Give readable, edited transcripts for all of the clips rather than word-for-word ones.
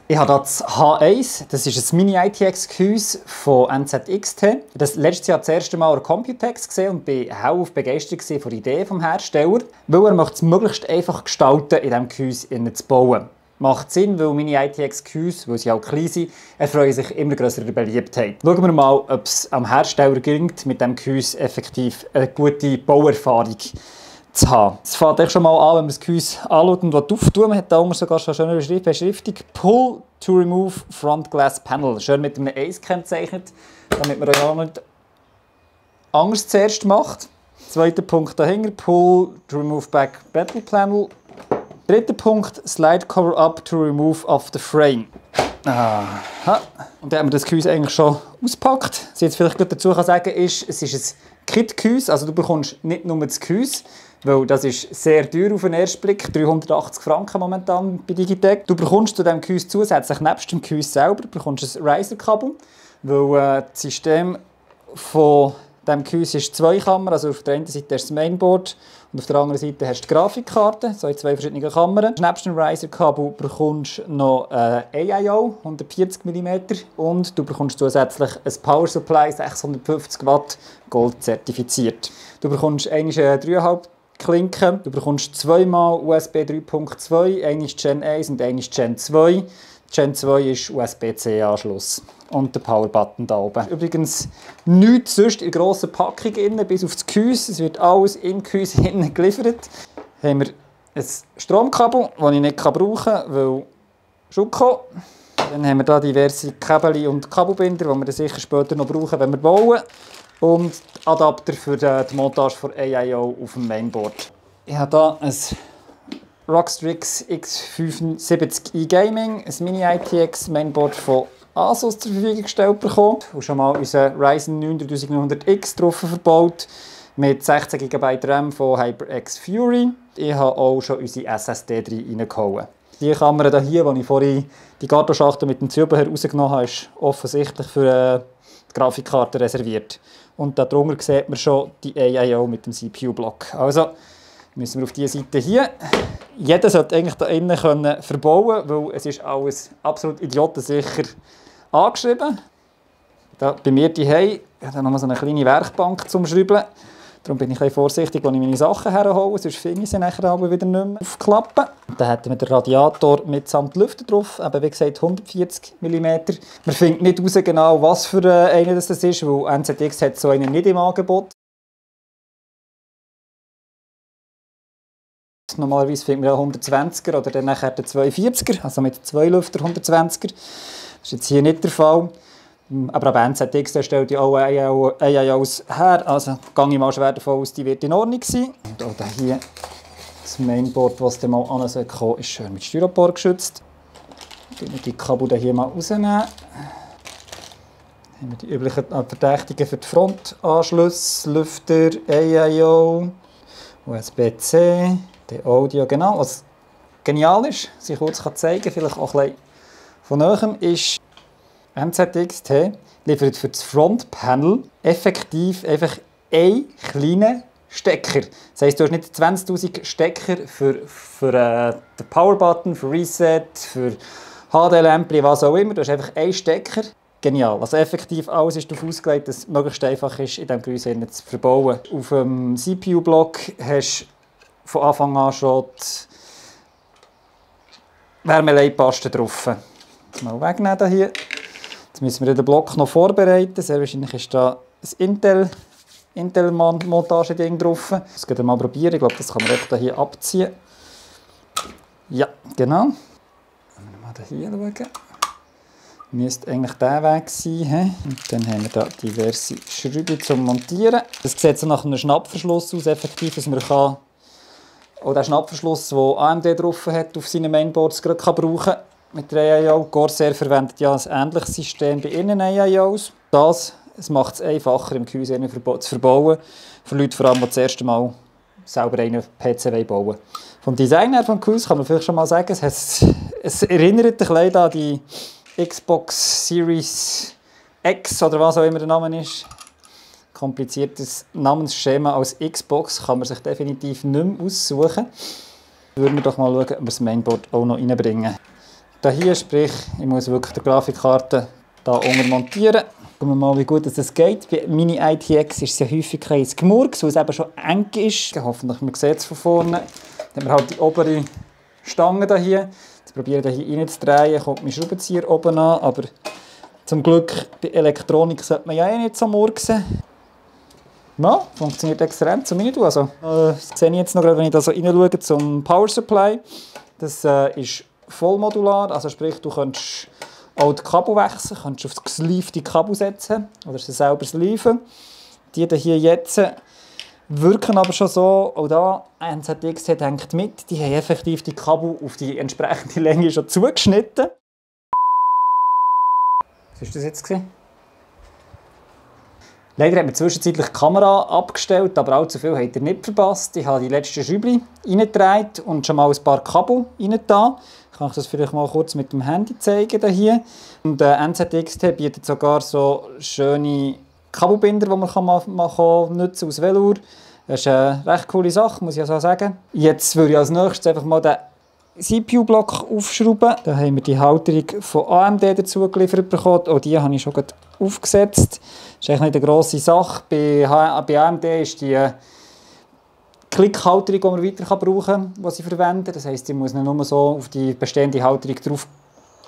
Ich habe hier das H1, das ist ein Mini-ITX-Gehäuse von NZXT. Ich habe das letztes Jahr das erste Mal an Computex gesehen und war hellauf begeistert von der Idee des Herstellers, weil er möchte es möglichst einfach gestalten, in diesem Gehäuse zu bauen. Macht Sinn, weil Mini-ITX-Gehäuse, weil sie auch klein sind, erfreuen sich immer grösserer Beliebtheit. Schauen wir mal, ob es am Hersteller gelingt, mit diesem Gehäuse effektiv eine gute Bauerfahrung zu haben. Es fängt schon mal an, wenn man das Gehäuse anschaut und auftun. Man hat da sogar schon eine schöne Beschriftung. Pull to remove front glass panel. Schön mit einem Ace gekennzeichnet, damit man ja nicht anders zuerst macht. Zweiter Punkt dahinter. Pull to remove back battle panel. Dritter Punkt. Slide cover up to remove off the frame. Aha. Und dann haben wir das Gehäuse eigentlich schon ausgepackt. Was ich jetzt vielleicht dazu sagen kann, ist, es ist ein Kit-Gehäuse. Also du bekommst nicht nur das Gehäuse, weil das ist sehr teuer auf den ersten Blick, 380 Franken momentan bei Digitec. Du bekommst zu diesem Gehäuse zusätzlich, nebst dem Gehäuse selber, bekommst ein Riser-Kabel, weil das System von diesem Gehäuse ist Zweikammer, also auf der einen Seite hast du das Mainboard und auf der anderen Seite hast du die Grafikkarte, so in zwei verschiedenen Kammern. Nebst dem Riser-Kabel bekommst du noch AIO, 140 mm, und du bekommst zusätzlich ein Power Supply, 650 Watt, Gold zertifiziert. Du bekommst eine 3,5 Klinken. Du bekommst zweimal USB 3.2, eine Gen 1 und eine Gen 2. Gen 2 ist USB-C-Anschluss. Und der Power-Button da oben. Übrigens nichts sonst in grosser Packung innen, bis auf das Gehäuse. Es wird alles im Gehäuse innen geliefert. Haben wir ein Stromkabel, das ich nicht brauchen kann, weil Schuko. Dann haben wir hier diverse Kabel und Kabelbinder, die wir dann sicher später noch brauchen, wenn wir bauen. Und Adapter für die Montage von AIO auf dem Mainboard. Ich habe hier ein Rockstrix X75i Gaming, ein Mini-ITX Mainboard von Asus zur Verfügung gestellt bekommen. Und schon mal unseren Ryzen 9900X drauf verbaut, mit 16 GB RAM von HyperX Fury. Ich habe auch schon unsere SSD reingehauen. Die Kamera hier, die ich vorhin die Kartonschachtel mit dem Zubehör rausgenommen habe, ist offensichtlich für die Grafikkarte reserviert. Und darunter sieht man schon die AIO mit dem CPU-Block. Also müssen wir auf diese Seite hier. Jeder sollte eigentlich da innen können verbauen, weil es ist alles absolut idiotensicher angeschrieben. Da bei mir hier habe ich noch so eine kleine Werkbank zum Schrauben. Darum bin ich ein bisschen vorsichtig, wenn ich meine Sachen herhole, sonst finde ich sie nachher aber wieder nicht mehr aufklappen. Dann hätten wir den Radiator mitsamt Lüfter drauf, eben wie gesagt 140 mm. Man findet nicht heraus genau, was für einen das ist, weil NZX hat so einen nicht im Angebot. Normalerweise findet man ja 120er oder dann nachher den 240er, also mit 2 Lüfter 120er. Das ist jetzt hier nicht der Fall. Aber auch NZX stellt ja auch AIOs her, also gehe ich mal schwer davon aus, die wird in Ordnung sein. Und auch hier das Mainboard, das dann mal an kommen, ist schön mit Styropor geschützt. Ich werde die Kabel hier mal rausnehmen. Dann haben wir die üblichen Verdächtigen für die Frontanschlüsse, Lüfter, AIO, USB-C, der Audio, genau. Was genial ist, was ich kurz zeigen kann, vielleicht auch ein bisschen von näherem, ist, NZXT liefert für das Frontpanel effektiv einfach einen kleinen Stecker. Das heisst, du hast nicht 20'000 Stecker für den Power-Button, für Reset, für HD-Lämpchen, was auch immer. Du hast einfach einen Stecker. Genial. Also effektiv alles ist darauf ausgelegt, dass es möglichst einfach ist, in diesem Gehäuse zu verbauen. Auf dem CPU-Block hast du von Anfang an schon die Wärmeleitpaste drauf. Jetzt mal wegnehmen hier. Jetzt müssen wir den Block noch vorbereiten. Sehr wahrscheinlich ist da ein Intel-Montage-Ding drauf. Das können wir mal probieren. Ich glaube, das kann man hier abziehen. Ja, genau. Wenn wir mal hier schauen. Müsste eigentlich der Weg sein. Und dann haben wir hier diverse Schrauben zum Montieren. Das sieht so nach einem Schnappverschluss aus, effektiv, dass man auch den Schnappverschluss, den AMD drauf hat, auf seinen Mainboards gerade brauchen kann. Mit der AIO. Corsair verwendet ja ein ähnliches System bei ihren AIOs. Es macht es einfacher, im Gehäuse zu verbauen. Für Leute, vor allem, die das erste Mal selber einen PC bauen wollen. Vom Design her des Gehäuses kann man vielleicht schon mal sagen, es erinnert ein bisschen an die Xbox Series X oder was auch immer der Name ist. Kompliziertes Namensschema als Xbox kann man sich definitiv nicht mehr aussuchen. Würden wir doch mal schauen, ob wir das Mainboard auch noch reinbringen. hier, sprich, ich muss wirklich die Grafikkarte hier unten montieren. Schauen wir mal, wie gut das geht. Bei Mini-ITX ist es ja häufig ein Gemurks, weil es eben schon eng ist. Hoffentlich, man sieht es von vorne. Dann haben wir halt die obere Stange hier. Jetzt probiere ich hier reinzudrehen, kommt mein Schraubenzieher oben an, aber zum Glück bei Elektronik sollte man ja eh nicht so murksen. Ja, funktioniert exzellent, zum Reintun. Also, das sehe ich jetzt noch, wenn ich da so reinschaue zum Power Supply. Das ist vollmodular, also sprich, du kannst auch die Kabel wechseln, kannst auf das gesleevte Kabel setzen oder sie selber sleeven. Die hier jetzt wirken aber schon so, auch da, NZX denkt mit, die haben effektiv die Kabel auf die entsprechende Länge schon zugeschnitten. Was war das jetzt? Leider hat man zwischenzeitlich die Kamera abgestellt, aber allzu viel hat er nicht verpasst. Ich habe die letzten Schräubchen reingedreht und schon mal ein paar Kabel reingetan. Ich kann euch das vielleicht mal kurz mit dem Handy zeigen. Hier. Und NZXT bietet sogar so schöne Kabelbinder, die man nutzen aus Velour. Das ist eine recht coole Sache, muss ich so sagen. Jetzt würde ich als nächstes einfach mal den CPU-Block aufschrauben. Da haben wir die Halterung von AMD dazu geliefert bekommen. Auch die habe ich schon aufgesetzt. Das ist eigentlich nicht eine grosse Sache. Bei AMD ist die Klickhalterung, die man weiter brauchen kann, die sie verwenden. Das heisst, ich muss nicht nur so auf die bestehende Halterung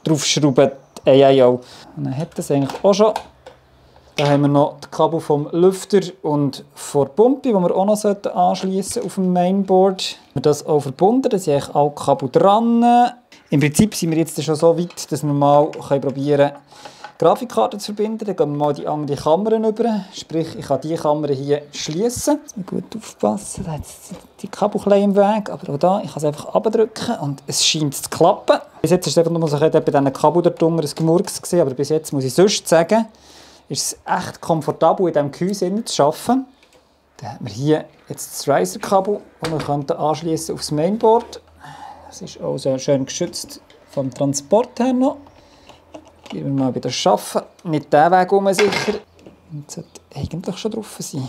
draufschrauben, die AIO. Und dann hat das eigentlich auch schon. Da haben wir noch die Kabel vom Lüfter und von der Pumpe, die wir auch noch anschliessen auf dem Mainboard. Wir haben das auch verbunden, da sind eigentlich alle Kabel dran. Im Prinzip sind wir jetzt schon so weit, dass wir mal probieren können, Grafikkarte zu verbinden. Dann gehen wir mal die andere Kamera über. Sprich, ich kann diese Kamera hier schließen. Jetzt muss gut aufpassen, da hat die Kabel im Weg. Aber auch da, ich kann es einfach abdrücken und es scheint zu klappen. Bis jetzt ist es einfach nur so, bei diesen Kabel dort unten ein Gemurks gewesen, aber bis jetzt muss ich sonst sagen, ist es echt komfortabel, in diesem Gehäuse zu arbeiten. Dann haben wir hier jetzt das Riser-Kabel, das wir anschliessen auf das Mainboard. Das ist auch sehr schön geschützt vom Transport her noch. Gehen wir mal wieder arbeiten. Nicht diesen Weg um sicher. Das sollte eigentlich schon drauf sein.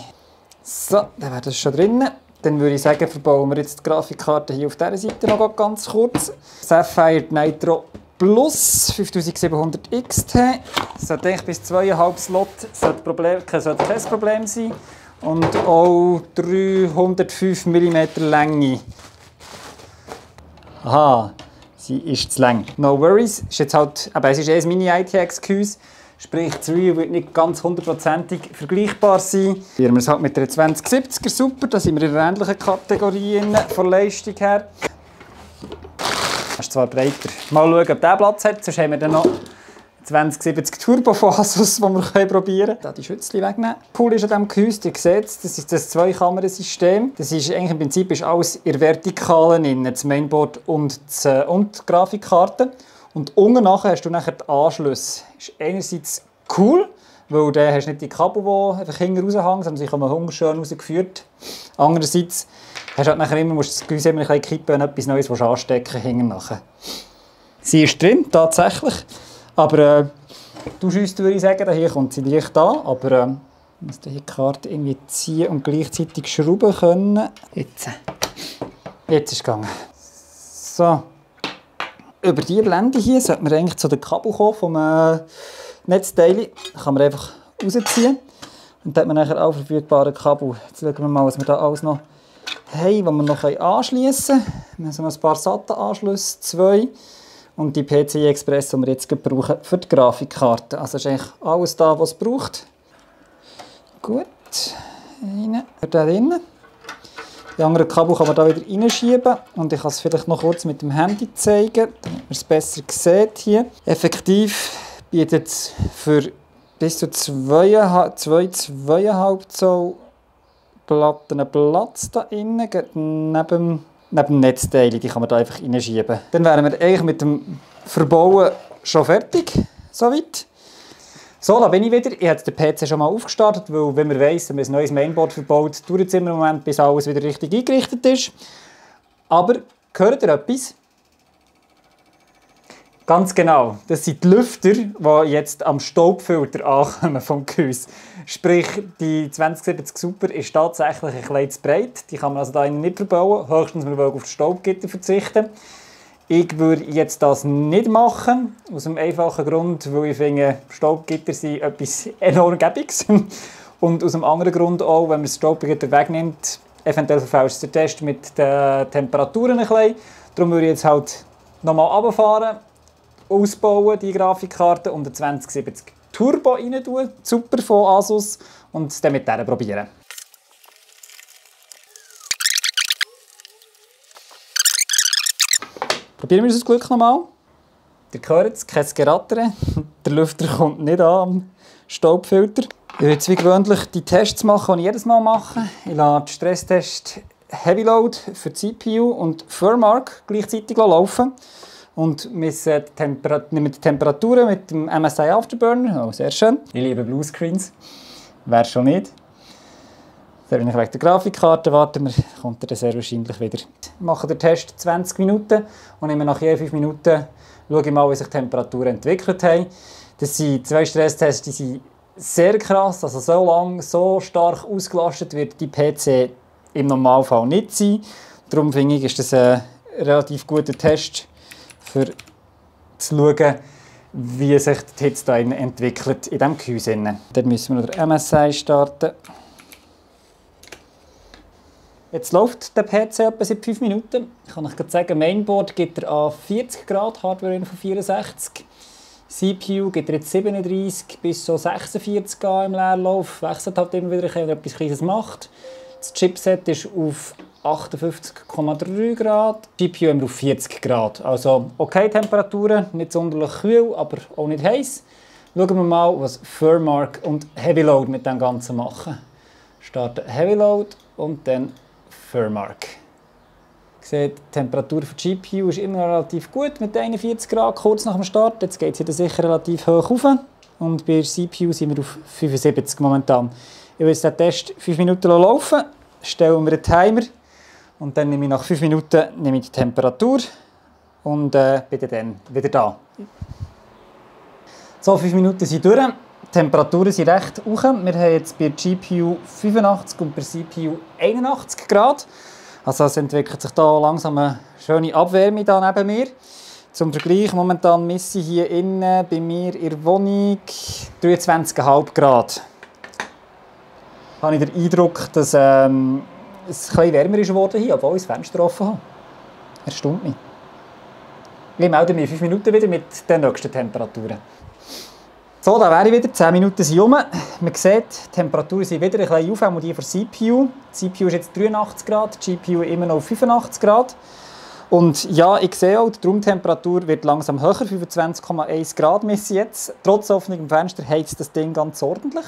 So, dann wäre das schon drin. Dann würde ich sagen, verbauen wir jetzt die Grafikkarte hier auf dieser Seite noch ganz kurz. Sapphire Nitro Plus 5700 XT. Das sollte eigentlich bis 2,5 Slot sollte kein Problem sein. Und auch 305 mm Länge. Aha, sie ist zu lang. No worries. Ist jetzt halt, aber es ist ein Mini-ITX-Gehäuse. Sprich, das Review wird nicht ganz 100%ig vergleichbar sein. Hier haben wir es halt mit der 2070er super. Da sind wir in einer ähnlichen Kategorie von Leistung her. Das ist zwar breiter. Mal schauen, ob der Platz hat. Sonst haben wir dann noch 2070 Turbo von Asus, die wir probieren können. Hier die Schützchen wegnehmen. Cool ist an diesem Gehäuse, ihr seht, das ist das Zwei-Kamerasystem. Das ist eigentlich im Prinzip ist alles in der Vertikalen drin, das Mainboard und die Grafikkarte. Und unten nachher hast du nachher die Anschlüsse. Das ist einerseits cool, weil dann hast du nicht die Kabel, die einfach hinten raushängen, sondern sie kommen schön rausgeführt. Andererseits hast du halt nachher immer, musst du das Gehäuse immer ein bisschen kippen, wenn etwas Neues anstecken hinten nachher. Sie ist drin, tatsächlich. Aber du schüsst, würde ich sagen, hier kommt sie leicht an, aber ich muss die Karte irgendwie ziehen und gleichzeitig schrauben können. Jetzt ist es gegangen. So. Über diese Blende hier sollte man eigentlich zu den Kabel kommen vom Netzteil. Da kann man einfach rausziehen. Und dann hat man nachher auch verfügbare Kabel. Jetzt schauen wir mal, was wir da alles noch haben, die wir noch anschliessen können. Wir haben so ein paar SATA-Anschlüsse, 2. Und die PCI Express, die wir jetzt brauchen für die Grafikkarte. Also ist eigentlich alles da, was es braucht. Gut. Rein. Da drin. Die anderen Kabel kann man da wieder reinschieben. Und ich kann es vielleicht noch kurz mit dem Handy zeigen, damit man es besser sieht hier. Effektiv bietet es für bis zu 2,5 Zoll Platten Platz da innen, neben dem Netzteil, die kann man da einfach reinschieben. Dann wären wir eigentlich mit dem Verbauen schon fertig, soweit. So, da bin ich wieder. Ich habe den PC schon mal aufgestartet, weil wenn man weiss, wenn man ein neues Mainboard verbaut, dauert es immer einen Moment, bis alles wieder richtig eingerichtet ist. Aber, hört ihr etwas? Ganz genau, das sind die Lüfter, die jetzt am Staubfilter ankommen vom Gehäuse. Sprich, die 2070 Super ist tatsächlich ein bisschen zu breit. Die kann man also da nicht verbauen, höchstens man will auf das Staubgitter verzichten. Ich würde jetzt das nicht machen, aus dem einfachen Grund, weil ich finde, Staubgitter sind etwas enorm Gäbiges. Und aus dem anderen Grund auch, wenn man das Staubgitter wegnimmt, eventuell verfälscht der Test mit den Temperaturen ein bisschen. Darum würde ich jetzt halt nochmal runterfahren, ausbauen, die Grafikkarte, und eine 2070 Turbo rein tun, super von Asus, und es dann mit der probieren. Probieren wir unser Glück nochmal. Ihr hört es, kein Gerattern. Der Lüfter kommt nicht an am Staubfilter. Ich werde jetzt wie gewöhnlich die Tests machen, die ich jedes Mal mache. Ich lasse den Stresstest Heavy Load für die CPU und Furmark gleichzeitig laufen. Und messe die Temperaturen mit dem MSI Afterburner. Oh, sehr schön. Ich liebe Bluescreens. Wer schon nicht? Wenn ich wegen der Grafikkarte warten, kommt er sehr wahrscheinlich wieder. Ich mache den Test 20 Minuten und nehme nach je 5 Minuten schaue ich mal, wie sich die Temperaturen entwickelt haben. Das sind 2 Stresstests, die sind sehr krass. Also so lang, so stark ausgelastet wird die PC im Normalfall nicht sein. Darum finde ich, ist das ein relativ guter Test, für zu schauen, wie sich die Hitze da entwickelt in diesem Gehäuse. Dann müssen wir noch den MSI starten. Jetzt läuft der PC etwa seit 5 Minuten. Ich kann euch sagen, Mainboard gibt er an 40 Grad, Hardware von 64. CPU gibt er jetzt 37 bis so 46 im Leerlauf. Wechselt halt immer wieder, wenn er etwas Kleines macht. Das Chipset ist auf 58,3 Grad. Die GPU haben wir auf 40 Grad. Also okay Temperaturen, nicht sonderlich kühl, aber auch nicht heiß. Schauen wir mal, was Furmark und Heavy Load mit dem Ganzen machen. Starten Heavy Load und dann Furmark. Ihr seht, die Temperatur für die GPU ist immer relativ gut mit 41 Grad kurz nach dem Start. Jetzt geht sie sicher relativ hoch rauf. Und bei der CPU sind wir auf 75 momentan. Ich will jetzt den Test 5 Minuten laufen, stellen wir einen Timer und dann nehme ich nach 5 Minuten die Temperatur und bin dann wieder da. So, 5 Minuten sind durch. Die Temperaturen sind recht hoch. Wir haben jetzt bei der GPU 85 und bei der CPU 81 Grad. Also es entwickelt sich da langsam eine schöne Abwärme da neben mir. Zum Vergleich, momentan messe ich hier innen bei mir in der Wohnung 23,5 Grad. Da habe ich den Eindruck, dass es ein bisschen wärmer ist geworden hier, obwohl ich das Fenster offen habe. Erstaunt mich. Ich melde mich in 5 Minuten wieder mit den nächsten Temperaturen. So, da wäre ich wieder. 10 Minuten sind rum. Man sieht, die Temperaturen sind wieder ein bisschen auf, auch die von der CPU. Die CPU ist jetzt 83 Grad, die GPU immer noch 85 Grad. Und ja, ich sehe auch, die Raumtemperatur wird langsam höher, 25,1 Grad messe jetzt. Trotz offenem Fenster heizt das Ding ganz ordentlich.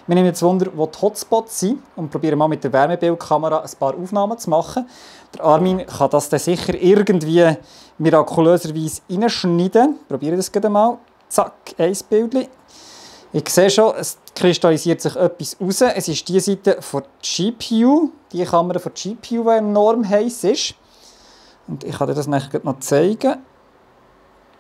Wir nehmen jetzt Wunder, wo die Hotspots sind und probieren mal mit der Wärmebildkamera ein paar Aufnahmen zu machen. Der Armin kann das dann sicher irgendwie mirakulöserweise reinschneiden. Probieren das gerade mal. Zack, ein Bild. Ich sehe schon, es kristallisiert sich etwas raus. Es ist die Seite von der GPU, die Kamera von der GPU, die enorm heiß ist. Und ich kann dir das nachher noch zeigen.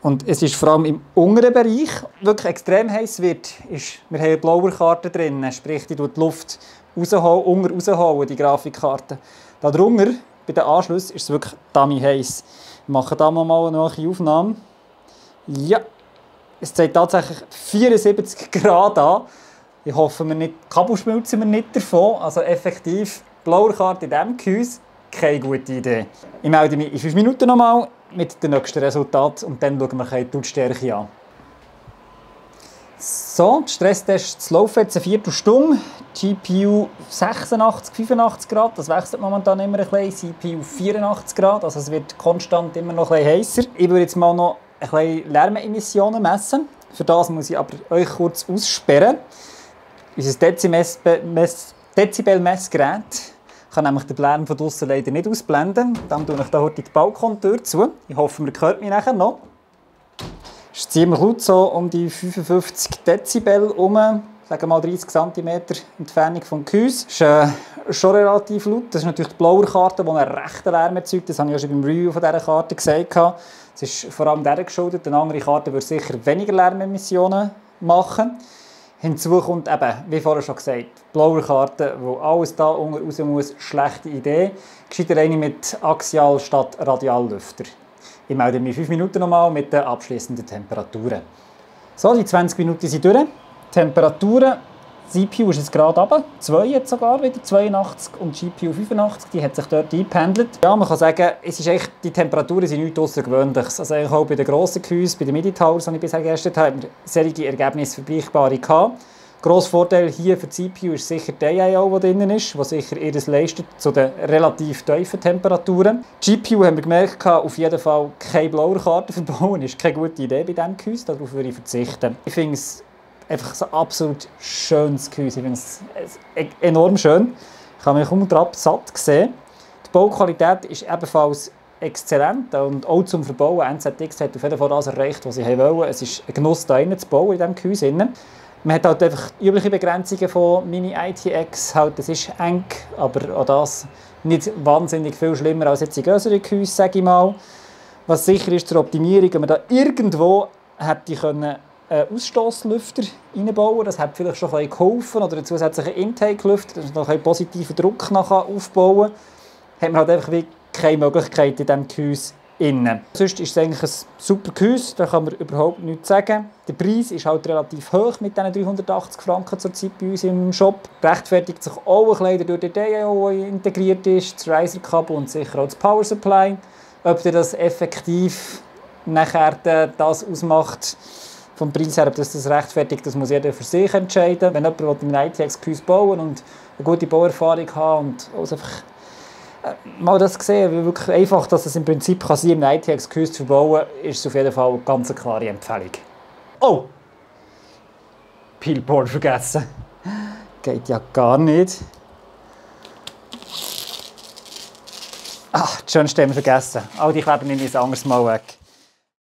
Und es ist vor allem im unteren Bereich wirklich extrem heiß wird. Wir haben eine blaue Karte drin, sprich die Luft rausholen, die Grafikkarte. Darunter, bei den Anschlüssen, ist es wirklich dummy heiß. Wir machen da mal eine neue Aufnahme. Ja, es zeigt tatsächlich 74 Grad an. Ich hoffe, Kabel schmilzen wir nicht davon. Also effektiv, blaue Karte in diesem Gehäuse, keine gute Idee. Ich melde mich in 5 Minuten nochmal mit dem nächsten Resultat und dann schauen wir die Lautstärke an. So, der Stresstest laufen jetzt eine Viertelstunde. GPU 86, 85 Grad, das wechselt momentan immer ein bisschen. CPU 84 Grad, also es wird konstant immer noch ein bisschen heißer. Ich würde jetzt mal noch ein bisschen Lärmemissionen messen. Für das muss ich aber euch kurz aussperren. Unser Dezibel-Messgerät kann nämlich den Lärm von draussen leider nicht ausblenden. Dann tue ich heute die Balkontür zu. Ich hoffe, man hört mich nachher noch. Es ist ziemlich laut, so um die 55 Dezibel herum. Sagen wir mal 30 cm Entfernung vom Gehäuse. Das ist schon relativ laut. Das ist natürlich die blaue Karte, die einen rechten Lärm erzeugt. Das habe ich ja schon beim Review von dieser Karte gesagt. Es ist vor allem dieser geschuldet. Eine andere Karte würde sicher weniger Lärmemissionen machen. Hinzu kommt eben, wie vorher schon gesagt, die blaue Karte, wo alles da unten raus muss, schlechte Idee. Gescheiter eine mit Axial statt Radiallüfter. Ich melde mich 5 Minuten nochmal mit den abschließenden Temperaturen. So, die 20 Minuten sind durch. Temperaturen, CPU ist jetzt gerade runter, 2 jetzt sogar wieder, 82 und GPU 85, die hat sich dort eingependelt. Ja, man kann sagen, es ist echt, die Temperaturen sind nichts Außergewöhnliches. Also eigentlich auch bei den grossen Gehäusen, bei den MIDI-Towers, die ich bisher getestet habe, haben wir solche Ergebnisse vergleichbare gehabt. Grosser Vorteil hier für die CPU ist sicher die IO, die drin ist, die sicher ihres leistet zu den relativ tiefen Temperaturen. Die GPU haben wir gemerkt, auf jeden Fall keine Blower-Karte verbauen, ist keine gute Idee bei diesem Gehäuse, darauf würde ich verzichten. Ich finde es einfach so absolut schönes Gehäuse, ich finde es enorm schön. Ich habe mich kaum drauf satt gesehen. Die Bauqualität ist ebenfalls exzellent und auch zum Verbauen. NZX hat auf jeden Fall das erreicht, was sie wollen. Es ist ein Genuss, da zu bauen in diesem Gehäuse. Man hat halt einfach übliche Begrenzungen von Mini-ITX. Halt, es ist eng, aber auch das nicht wahnsinnig viel schlimmer als jetzt in größeren Gehäusen, sage ich mal. Was sicher ist zur Optimierung, wenn man da irgendwo hätte können Ausstosslüfter reinbauen. Das hat vielleicht schon ein bisschen geholfen. Oder einen zusätzlichen Intake-Lüfter, dass man noch einen positiven Druck aufbauen kann. Hat man halt einfach wie keine Möglichkeit in diesem Gehäuse innen. Sonst ist es eigentlich ein super Gehäuse, da kann man überhaupt nichts sagen. Der Preis ist halt relativ hoch mit diesen 380 Franken zurzeit bei uns im Shop. Rechtfertigt sich auch ein bisschen durch die DAO, die integriert ist, das Riser-Kabel und sicher auch das Power Supply. Ob das effektiv nachher das ausmacht, vom Preis her, ob das rechtfertigt, das muss jeder für sich entscheiden. Wenn jemand ein ITX-Gehäuse bauen und eine gute Bauerfahrung haben und also einfach mal das gesehen, wie wirklich einfach, dass es im Prinzip kann sein, ein ITX-Gehäuse zu verbauen, ist es auf jeden Fall eine ganz klare Empfehlung. Oh! Peelboard vergessen. Geht ja gar nicht. Ah, die schönste haben wir vergessen. All die Kleber nehme ich ein anderes Mal weg.